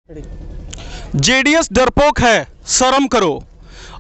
JDS डरपोक है, शर्म करो।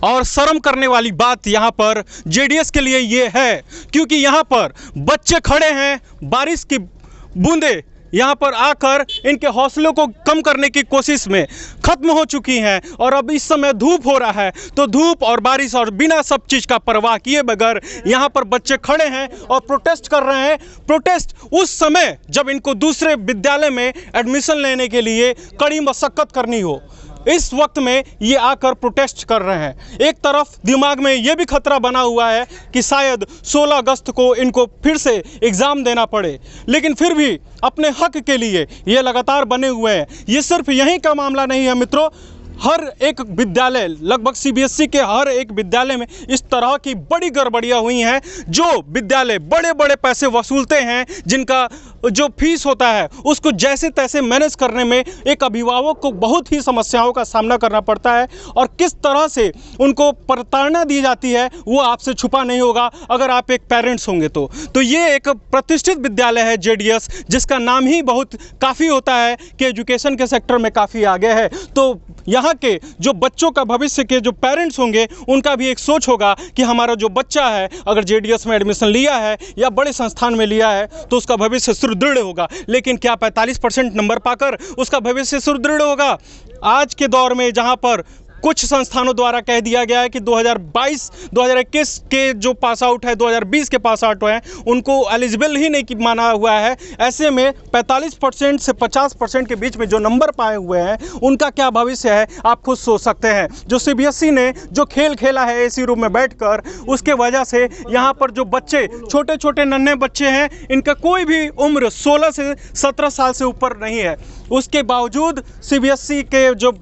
और शर्म करने वाली बात यहाँ पर जेडीएस के लिए ये है क्योंकि यहाँ पर बच्चे खड़े हैं, बारिश की बूंदें यहाँ पर आकर इनके हौसलों को कम करने की कोशिश में ख़त्म हो चुकी हैं और अब इस समय धूप हो रहा है, तो धूप और बारिश और बिना सब चीज़ का परवाह किए बगैर यहाँ पर बच्चे खड़े हैं और प्रोटेस्ट कर रहे हैं। प्रोटेस्ट उस समय जब इनको दूसरे विद्यालय में एडमिशन लेने के लिए कड़ी मशक्क़त करनी हो, इस वक्त में ये आकर प्रोटेस्ट कर रहे हैं। एक तरफ दिमाग में ये भी खतरा बना हुआ है कि शायद 16 अगस्त को इनको फिर से एग्ज़ाम देना पड़े, लेकिन फिर भी अपने हक के लिए ये लगातार बने हुए हैं। ये सिर्फ यहीं का मामला नहीं है मित्रों, हर एक विद्यालय, लगभग सीबीएसई के हर एक विद्यालय में इस तरह की बड़ी गड़बड़ियाँ हुई हैं। जो विद्यालय बड़े बड़े पैसे वसूलते हैं, जिनका जो फीस होता है उसको जैसे तैसे मैनेज करने में एक अभिभावक को बहुत ही समस्याओं का सामना करना पड़ता है और किस तरह से उनको प्रताड़ना दी जाती है वो आपसे छुपा नहीं होगा अगर आप एक पेरेंट्स होंगे तो ये एक प्रतिष्ठित विद्यालय है जेडीएस, जिसका नाम ही बहुत काफ़ी होता है कि एजुकेशन के सेक्टर में काफ़ी आगे है। तो यहाँ के जो बच्चों का भविष्य के जो पेरेंट्स होंगे उनका भी एक सोच होगा कि हमारा जो बच्चा है अगर जेडीएस में एडमिशन लिया है या बड़े संस्थान में लिया है तो उसका भविष्य सुदृढ़ होगा। लेकिन क्या 45% नंबर पाकर उसका भविष्य सुदृढ़ होगा? आज के दौर में जहाँ पर कुछ संस्थानों द्वारा कह दिया गया है कि 2022-2021 के जो पास आउट है, 2020 के पास आउट हैं, उनको एलिजिबल ही नहीं माना हुआ है। ऐसे में 45% से 50% के बीच में जो नंबर पाए हुए हैं उनका क्या भविष्य है आप खुद सोच सकते हैं। जो सीबीएसई ने जो खेल खेला है एसी रूम में बैठकर, उसके वजह से यहाँ पर जो बच्चे छोटे छोटे नन्हे बच्चे हैं, इनका कोई भी उम्र 16 से 17 साल से ऊपर नहीं है। उसके बावजूद सीबीएसई के जो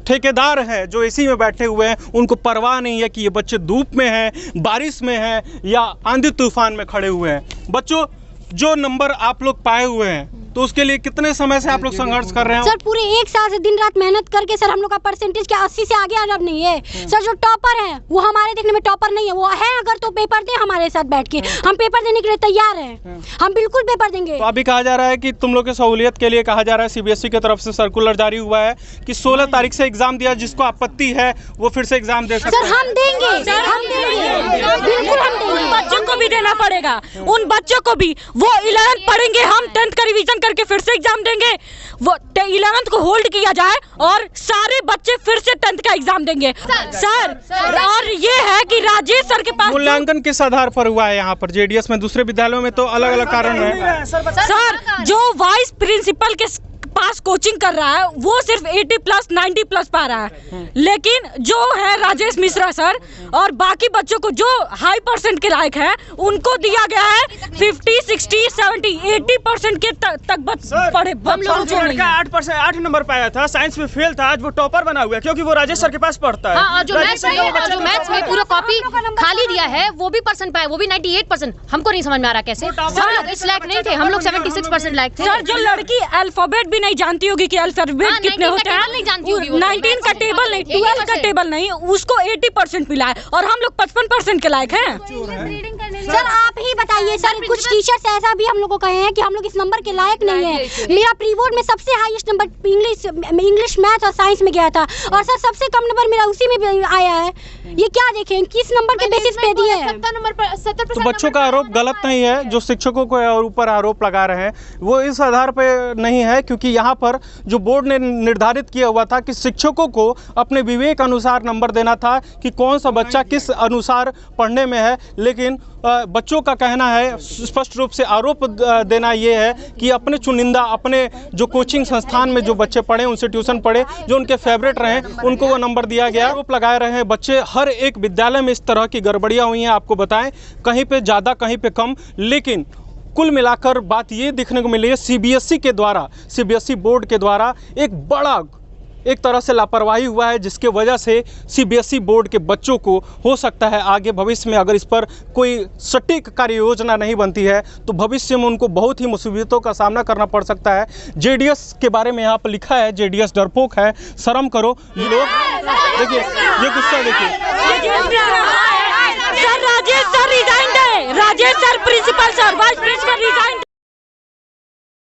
ठेकेदार हैं जो एसी में बैठे हुए हैं, उनको परवाह नहीं है कि ये बच्चे धूप में हैं, बारिश में हैं या आंधी तूफान में खड़े हुए हैं। बच्चों, जो नंबर आप लोग पाए हुए हैं तो उसके लिए कितने समय से आप लोग संघर्ष कर रहे हैं? सर पूरे 1 साल से दिन रात मेहनत करके सर हम लोग का परसेंटेज क्या 80 से आगे अब नहीं है। सर जो टॉपर है वो हमारे देखने में टॉपर नहीं है, वो है अगर तो पेपर दे हमारे साथ बैठ के, हम पेपर देने के लिए तैयार हैं, हम बिल्कुल पेपर देंगे। तो अभी कहा जा रहा है कि तुम लोग की सहूलियत के लिए कहा जा रहा है, सीबीएसई की तरफ से सर्कुलर जारी हुआ है कि 16 तारीख से एग्जाम दिया, जिसको आपत्ति है वो फिर से एग्जाम दे सकते हैं। सर हम देंगे, बिल्कुल हम देंगे। बच्चों को भी देना पड़ेगा, उन बच्चों को भी, वो 11th पढ़ेंगे, हम 10th का रिवीजन करके फिर से एग्जाम देंगे। वो 11th को होल्ड किया जाए और सारे बच्चे फिर से 10th का एग्जाम देंगे सर। और ये है कि राजेश सर के पास मूल्यांकन किस आधार पर हुआ है यहाँ पर जेडीएस में? दूसरे विद्यालयों में तो अलग अलग कारण है। सर जो वाइस प्रिंसिपल के पास कोचिंग कर रहा है वो सिर्फ 80+ 90+ पा रहा है, लेकिन जो है राजेश मिश्रा सर और बाकी बच्चों को जो हाई परसेंट के लायक है उनको दिया गया है 50, 60, 70, 80% के तक पढ़े। हम लोग जो लड़का 8 नंबर पाया था, साइंस में फेल था, आज वो टॉपर बना हुआ है क्योंकि वो राजेश सर के पास पढ़ता है। हाँ, जो मैथ्स में पूरा कॉपी खाली दिया है वो भी परसेंट पाया, वो भी 98%। हमको नहीं समझ में आ रहा कैसे हम लोग इस लायक नहीं थे, हम लोग 76% लायक थे। सर जो लड़की अल्फाबेट भी नहीं जानती होगी कि अल्फाबेट कितने होते हैं, 19 का टेबल नहीं, 12 का टेबल नहीं, उसको 80% मिला है और हम लोग 55% के लायक हैं। सर आप ही बताइए सर, कुछ टीचर्स ऐसा भी हम लोग को कहे हैं कि हम लोग इस नंबर के लायक नहीं है। मेरा प्री बोर्ड में सबसे हाईएस्ट नंबर इंग्लिश मैथ और साइंस में गया था और सर सबसे कम नंबर मेरा उसी में आया है। ये क्या देखें किस नंबर के बेसिस पे दिए हैं? 70%। तो बच्चों का आरोप गलत नहीं है, जो शिक्षकों को ऊपर आरोप लगा रहे हैं वो इस आधार पे नहीं है क्योंकि यहाँ पर जो बोर्ड ने निर्धारित किया हुआ था कि शिक्षकों को अपने विवेक अनुसार नंबर देना था कि कौन सा बच्चा किस अनुसार पढ़ने में है। लेकिन बच्चों का कहना है, स्पष्ट रूप से आरोप देना ये है कि अपने चुनिंदा, अपने जो कोचिंग संस्थान में जो बच्चे पढ़े, उनसे ट्यूशन पढ़े, जो उनके फेवरेट रहे, उनको वो नंबर दिया गया। आरोप लगाए रहे हैं बच्चे। हर एक विद्यालय में इस तरह की गड़बड़ियाँ हुई हैं, आपको बताएं, कहीं पे ज़्यादा कहीं पे कम, लेकिन कुल मिलाकर बात ये देखने को मिली है सीबीएसई के द्वारा, सीबीएसई बोर्ड के द्वारा एक तरह से लापरवाही हुआ है, जिसके वजह से सीबीएसई बोर्ड के बच्चों को हो सकता है आगे भविष्य में अगर इस पर कोई सटीक कार्य योजना नहीं बनती है तो भविष्य में उनको बहुत ही मुसीबतों का सामना करना पड़ सकता है। जेडीएस के बारे में यहाँ पर लिखा है, जेडीएस डरपोक है, शर्म करो। ये लोग देखिए, ये गुस्सा देखिए। सर राजेश सर रिजाइन है, Rajesh sir principal sir vice principal resign.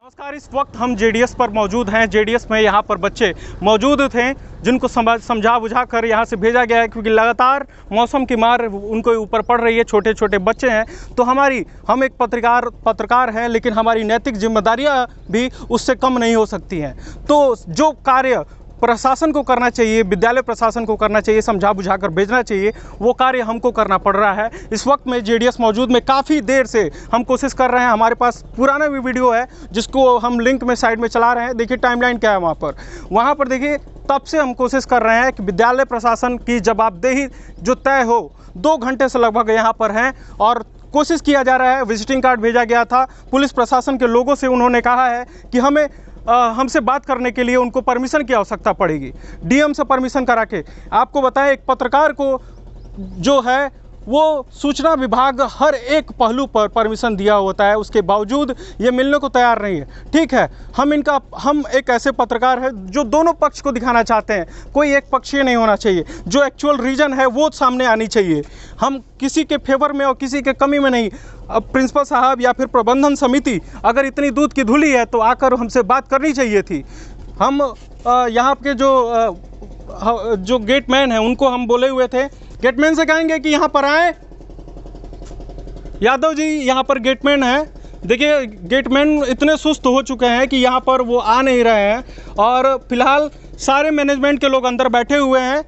नमस्कार, इस वक्त हम जेडीएस पर मौजूद हैं। जेडीएस में यहाँ पर बच्चे मौजूद थे जिनको समझा बुझा कर यहाँ से भेजा गया है, क्योंकि लगातार मौसम की मार उनको ऊपर पड़ रही है। छोटे छोटे बच्चे हैं, तो हम एक पत्रकार हैं, लेकिन हमारी नैतिक जिम्मेदारियाँ भी उससे कम नहीं हो सकती हैं। तो जो कार्य प्रशासन को करना चाहिए, विद्यालय प्रशासन को करना चाहिए, समझा बुझा कर भेजना चाहिए, वो कार्य हमको करना पड़ रहा है। इस वक्त में जेडीएस मौजूद में काफ़ी देर से हम कोशिश कर रहे हैं। हमारे पास पुराना भी वीडियो है जिसको हम लिंक में साइड में चला रहे हैं। देखिए टाइमलाइन क्या है वहाँ पर देखिए, तब से हम कोशिश कर रहे हैं कि विद्यालय प्रशासन की जवाबदेही जो तय हो। 2 घंटे से लगभग यहाँ पर हैं और कोशिश किया जा रहा है। विजिटिंग कार्ड भेजा गया था पुलिस प्रशासन के लोगों से, उन्होंने कहा है कि हमसे बात करने के लिए उनको परमिशन की आवश्यकता पड़ेगी, डीएम से परमिशन करा के। आपको बताएं, एक पत्रकार को जो है वो सूचना विभाग हर एक पहलू पर परमिशन दिया होता है, उसके बावजूद ये मिलने को तैयार नहीं है। ठीक है, हम एक ऐसे पत्रकार हैं जो दोनों पक्ष को दिखाना चाहते हैं, कोई एक पक्षीय नहीं होना चाहिए। जो एक्चुअल रीज़न है वो सामने आनी चाहिए। हम किसी के फेवर में और किसी के कमी में नहीं। अब प्रिंसिपल साहब या फिर प्रबंधन समिति अगर इतनी दूध की धुली है तो आकर हमसे बात करनी चाहिए थी। हम यहाँ के जो गेटमैन हैं उनको हम बोले हुए थे, गेटमैन से कहेंगे कि यहाँ पर आए। यादव जी यहाँ पर गेटमैन हैं। देखिए गेटमैन इतने सुस्त हो चुके हैं कि यहाँ पर वो आ नहीं रहे हैं और फिलहाल सारे मैनेजमेंट के लोग अंदर बैठे हुए हैं।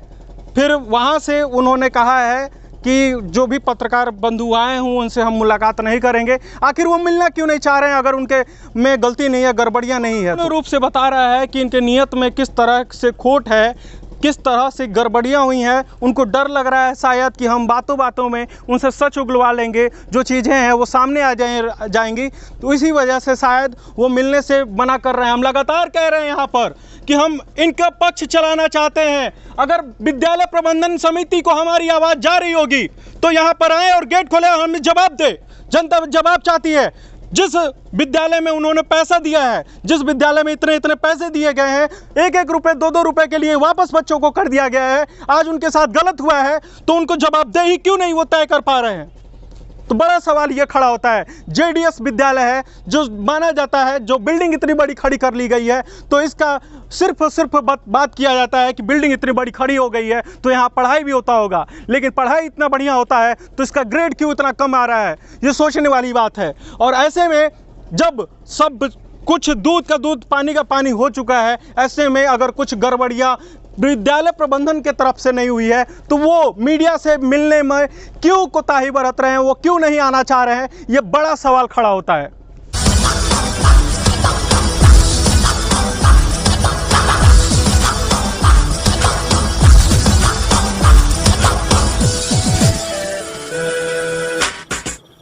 फिर वहाँ से उन्होंने कहा है कि जो भी पत्रकार बंधु आए हों उनसे हम मुलाकात नहीं करेंगे। आखिर वो मिलना क्यों नहीं चाह रहे हैं अगर उनके में गलती नहीं है, गड़बड़ियाँ नहीं है? रूप से बता रहा है कि इनके नियत में किस तरह से खोट है, किस तरह से गड़बड़ियाँ हुई हैं। उनको डर लग रहा है शायद कि हम बातों बातों में उनसे सच उगलवा लेंगे, जो चीज़ें हैं वो सामने आ जाएंगी, तो इसी वजह से शायद वो मिलने से मना कर रहे हैं। हम लगातार कह रहे हैं यहाँ पर कि हम इनका पक्ष चलाना चाहते हैं। अगर विद्यालय प्रबंधन समिति को हमारी आवाज़ जा रही होगी तो यहाँ पर आए और गेट खोले और हमें जवाब दे। जनता जवाब चाहती है। जिस विद्यालय में उन्होंने पैसा दिया है, जिस विद्यालय में इतने इतने पैसे दिए गए हैं, 1-1 रुपये 2-2 रुपये के लिए वापस बच्चों को कर दिया गया है, आज उनके साथ गलत हुआ है तो उनको जवाबदेही क्यों नहीं वो तय कर पा रहे हैं? तो बड़ा सवाल ये खड़ा होता है। जेडीएस विद्यालय है जो माना जाता है, जो बिल्डिंग इतनी बड़ी खड़ी कर ली गई है, तो इसका सिर्फ बात किया जाता है कि बिल्डिंग इतनी बड़ी खड़ी हो गई है तो यहाँ पढ़ाई भी होता होगा, लेकिन पढ़ाई इतना बढ़िया होता है तो इसका ग्रेड क्यों इतना कम आ रहा है? ये सोचने वाली बात है। और ऐसे में जब सब कुछ दूध का दूध पानी का पानी हो चुका है, ऐसे में अगर कुछ गड़बड़ियाँ विद्यालय प्रबंधन के तरफ से नहीं हुई है तो वो मीडिया से मिलने में क्यों कोताही बरत रहे हैं, वो क्यों नहीं आना चाह रहे हैं? ये बड़ा सवाल खड़ा होता है।